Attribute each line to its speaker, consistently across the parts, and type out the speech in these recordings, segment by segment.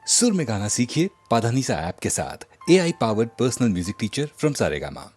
Speaker 1: सुर में गाना सीखिए पाधानीसा ऐप के साथ। AI powered personal music teacher from Saregama.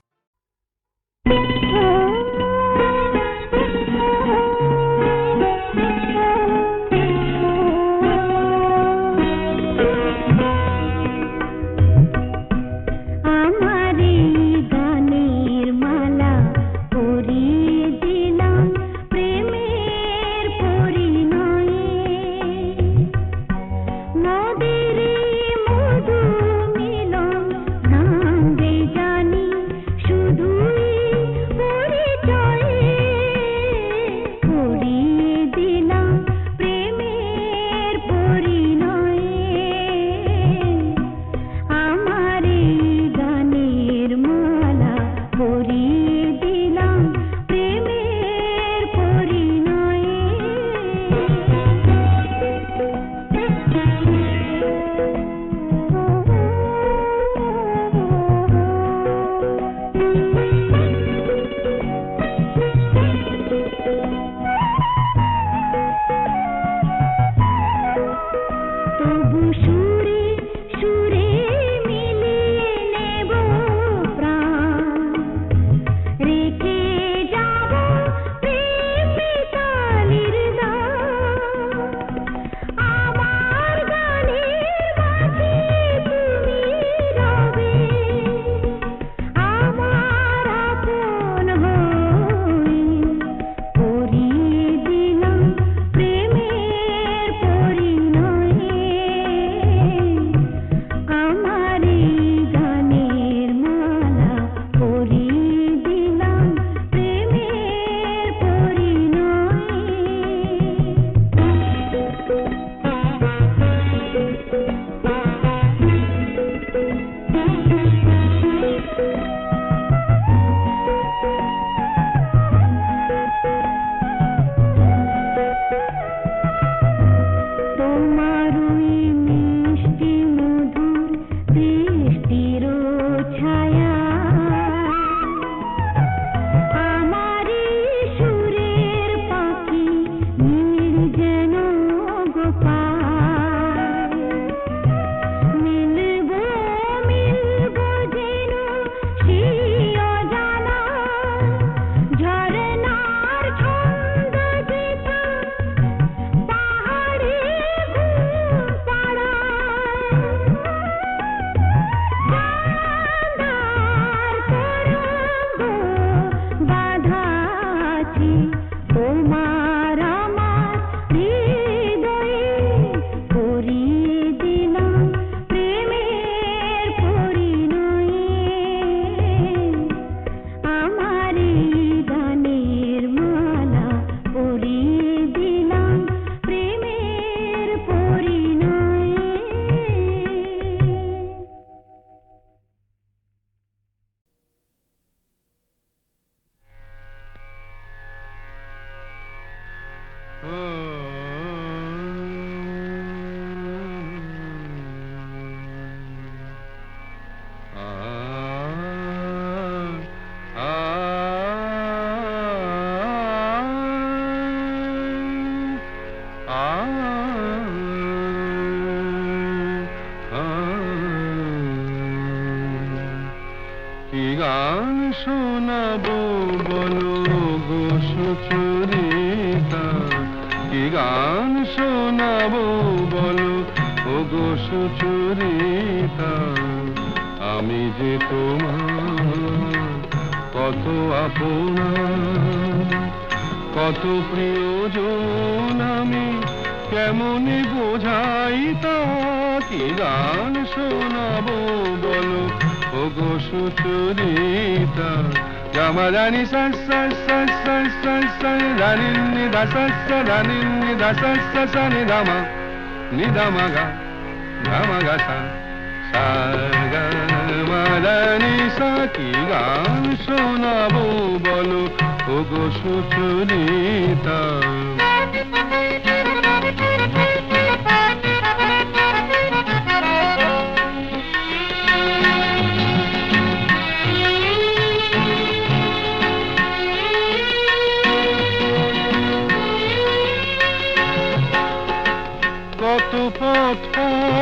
Speaker 2: কত পথ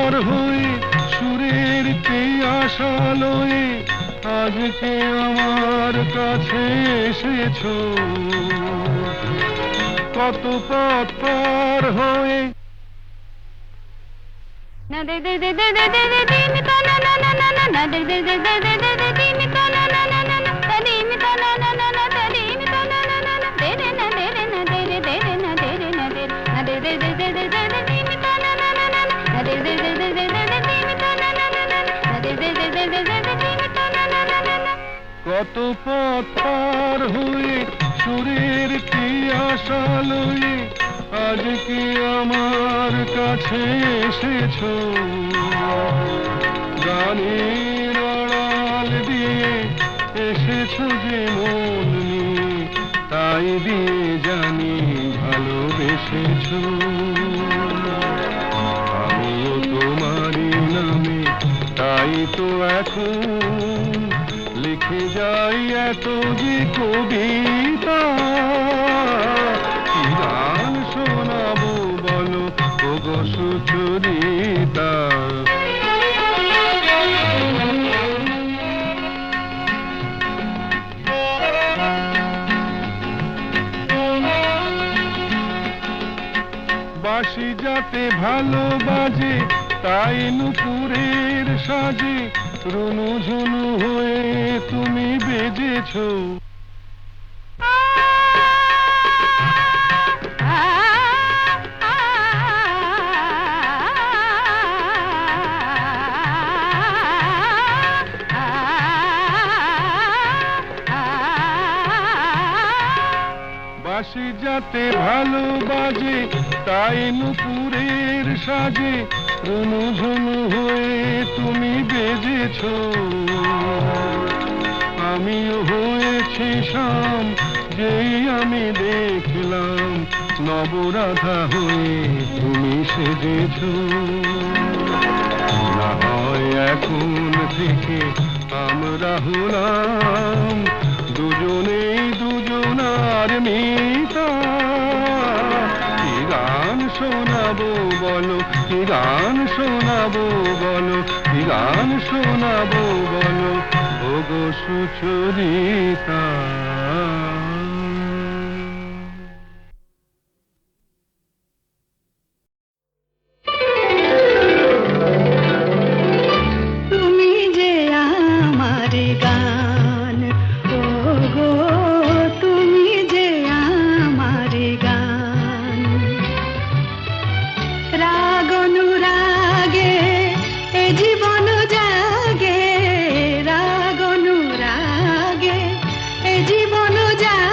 Speaker 2: পর হয়ে সুরের পিয়াসালয়ে আজকে আমার কাছে এসেছো। কত পথ পার হয়ে
Speaker 3: na de de de de de de de de mi ta na na na na na na de de de de de de de de mi ta na na na na na ta de mi ta na na na na ta de mi ta na na na na de de na de de na de de de na de de na de na de de de de de de de mi ta na na na na na de de de de de de de de mi ta na na na na na de de de de de de de de mi ta na na na na na
Speaker 2: কত পথ পার হয়ে সুরের পিয়াসালয়ে আজকে আমার কাছে এসেছো। গানের আড়াল দিয়ে এসেছো যে মন নিয়ে, তাই দিয়ে জানি ভালোবেসেছো। আমিও তোমারই নামে তাই তো এখন লিখে যাই এত যে কবিতা। কি গান শোনাবো বলো ওগো সুচরিতা। বাঁশি যাতে ভালো বাজে তাই নুপুরের সাজে রুনু ঝুনু হয়ে তুমি বেজেছো। বাঁশি যাতে ভালো বাজে তাই নুপুরের সাজে রুনু ঝুনু হয়ে তুমি বেজেছো। আমিও হয়েছি শাম যেই আমি দেখলাম নবরাধা হয়ে তুমি সেজেছো। না হয় এখন থেকে আমরা হলাম দুজনেই দুজনার মিতা। কি গান শোনাবো বলো, কি গান শোনাবো বলো, কি গান শোনাবো বলো ওগো সুচরিতা।
Speaker 4: তুমি যে আমার গান, ও গো তুমি যে আমার গান। রাগ অনুরাগে এ জীবন জাগে, রাগ অনুরাগে এ জীবন জাগে।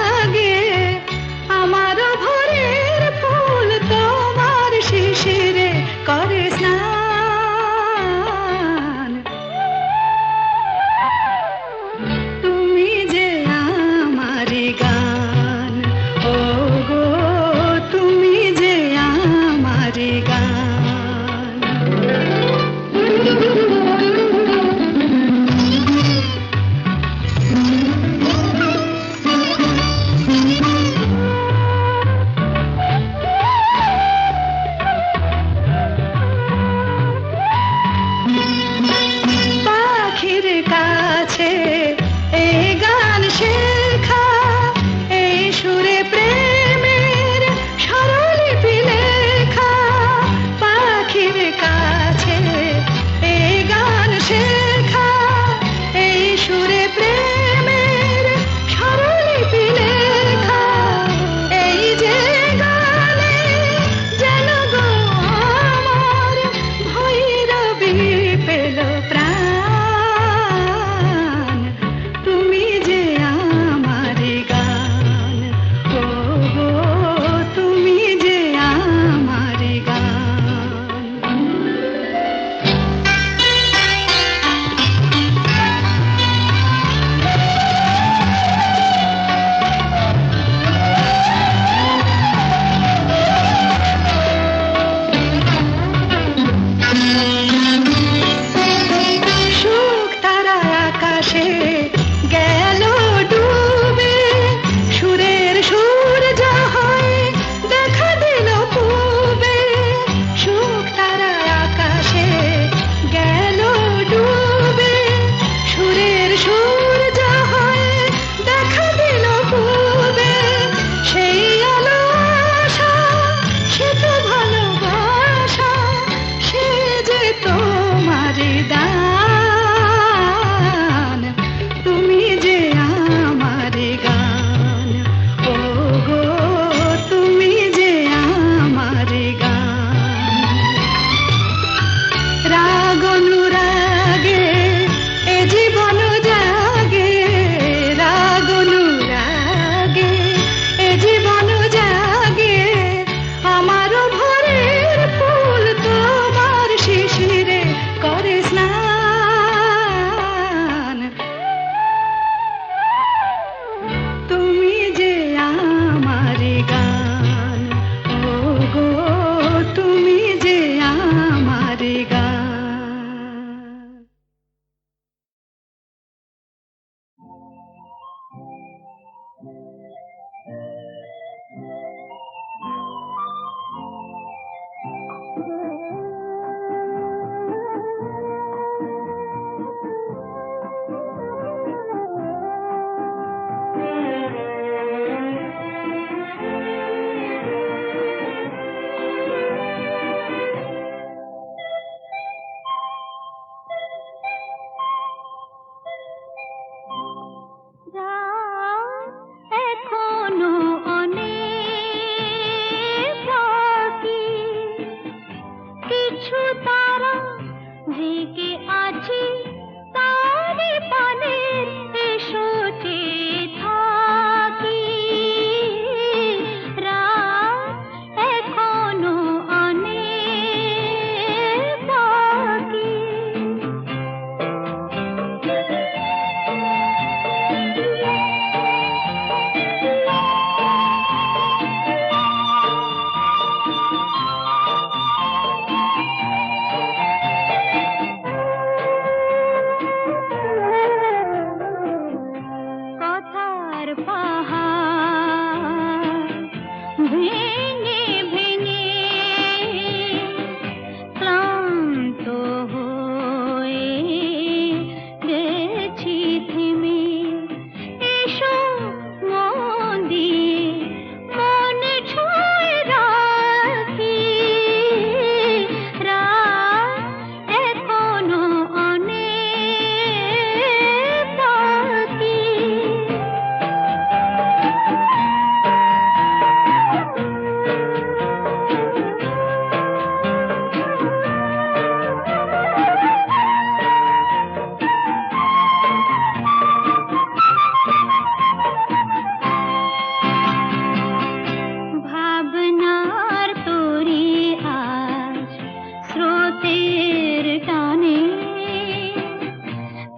Speaker 3: স্রোতের টানে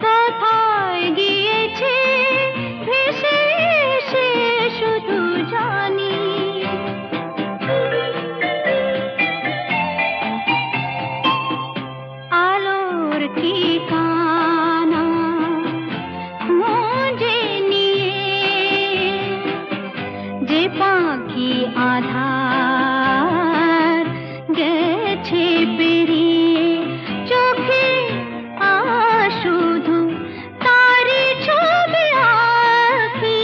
Speaker 3: কোথায় গিয়েছে ভেসে এসে শুধু জানি আলোর ঠিকানা খুঁজে নিয়ে যে পাখি আধার গেছে পেরিয়ে চোখে শুধু তারি ছবি আঁকি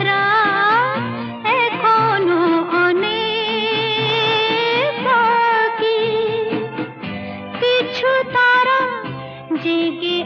Speaker 3: রাত এখনো অনেক বাকি কিছু তারা জেগে